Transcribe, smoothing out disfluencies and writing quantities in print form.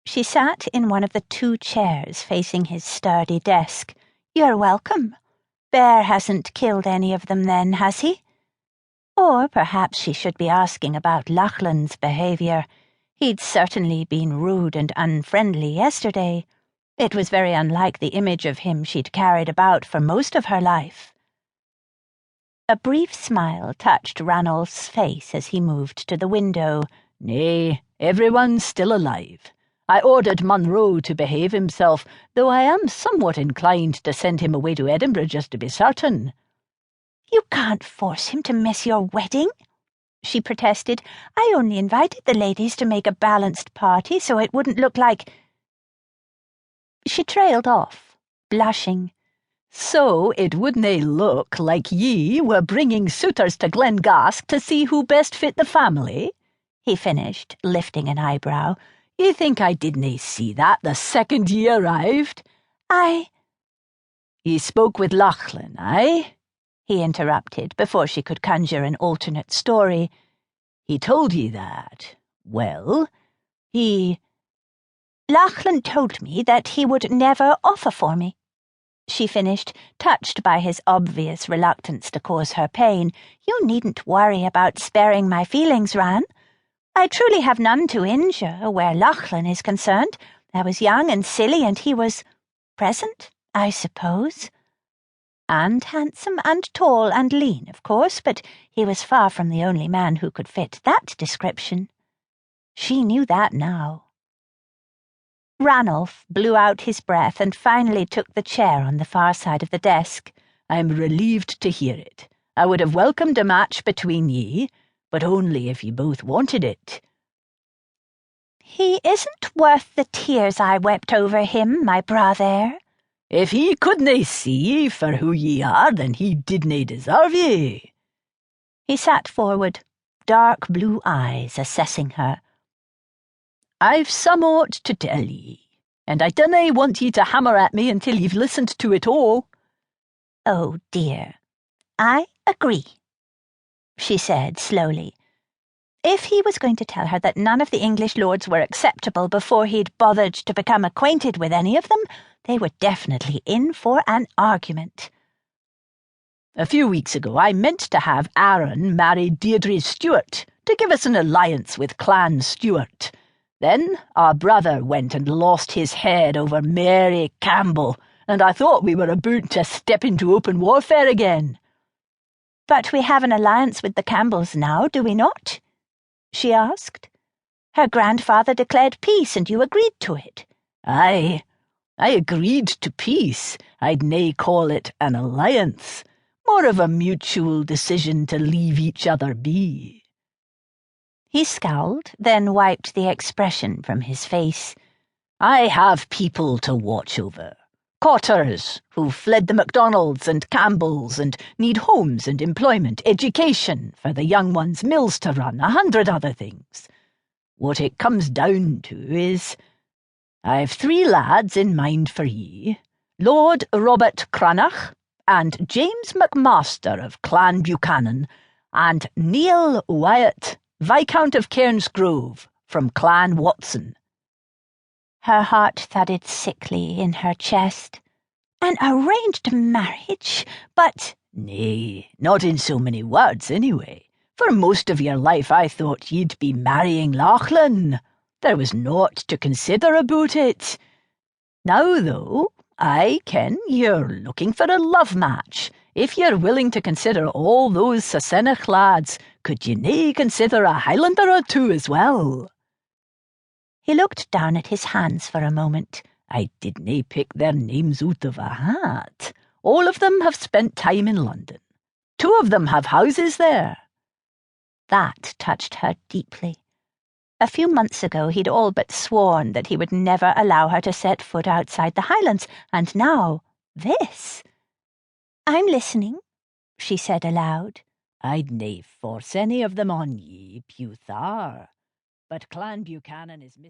She sat in one of the 2 chairs facing his sturdy desk. "You're welcome. Bear hasn't killed any of them then, has he?" Or perhaps she should be asking about Lachlan's behaviour. He'd certainly been rude and unfriendly yesterday. It was very unlike the image of him she'd carried about for most of her life. A brief smile touched Ranulph's face as he moved to the window. "Nay, everyone's still alive. I ordered Munro to behave himself, though I am somewhat inclined to send him away to Edinburgh just to be certain." "You can't force him to miss your wedding," she protested. "I only invited the ladies to make a balanced party so it wouldn't look like—" She trailed off, blushing. "So it wouldnae look like ye were bringing suitors to Glengask to see who best fit the family?" he finished, lifting an eyebrow. "Ye think I didnae see that the second ye arrived?" "Ye spoke with Lachlan, aye?" he interrupted before she could conjure an alternate story. "He told ye that. Well, Lachlan told me that he would never offer for me," she finished, touched by his obvious reluctance to cause her pain. "You needn't worry about sparing my feelings, Ran. I truly have none to injure where Lachlan is concerned. I was young and silly, and he was present, I suppose. And handsome and tall and lean, of course, but he was far from the only man who could fit that description. She knew that now. Ranulph blew out his breath and finally took the chair on the far side of the desk. "I'm relieved to hear it. I would have welcomed a match between ye, but only if ye both wanted it." "He isn't worth the tears I wept over him, my brother." "If he couldnae see ye for who ye are, then he didnae deserve ye." He sat forward, dark blue eyes assessing her. "I've somewhat to tell ye, and I dunnae want ye to hammer at me until you've listened to it all." "Oh, dear. I agree," she said slowly. If he was going to tell her that none of the English lords were acceptable before he'd bothered to become acquainted with any of them, they were definitely in for an argument. "A few weeks ago I meant to have Aaron marry Deirdre Stewart to give us an alliance with Clan Stewart. Then our brother went and lost his head over Mary Campbell, and I thought we were about to step into open warfare again." "But we have an alliance with the Campbells now, do we not?" she asked. "Her grandfather declared peace, and you agreed to it." "Aye, I agreed to peace. I'd nae call it an alliance. More of a mutual decision to leave each other be." He scowled, then wiped the expression from his face. "I have people to watch over. Cottars who fled the MacDonalds and Campbells and need homes and employment, education for the young ones, mills to run, 100 other things. What it comes down to is, I've 3 lads in mind for ye, Lord Robert Cranach, and James McMaster of Clan Buchanan, and Neil Wyatt, Viscount of Cairnsgrove, from Clan Watson." Her heart thudded sickly in her chest. "An arranged marriage? But—" "Nay, not in so many words, anyway. For most of your life I thought ye'd be marrying Lachlan. There was naught to consider about it. Now, though, I ken you're looking for a love match. If you're willing to consider all those Sassenach lads, could ye nae consider a Highlander or 2 as well?" He looked down at his hands for a moment. "I didnae pick their names out of a hat. All of them have spent time in London. 2 of them have houses there." That touched her deeply. A few months ago he'd all but sworn that he would never allow her to set foot outside the Highlands, and now this. "I'm listening," she said aloud. "I'd nae force any of them on ye, Pewthar. But Clan Buchanan is missing."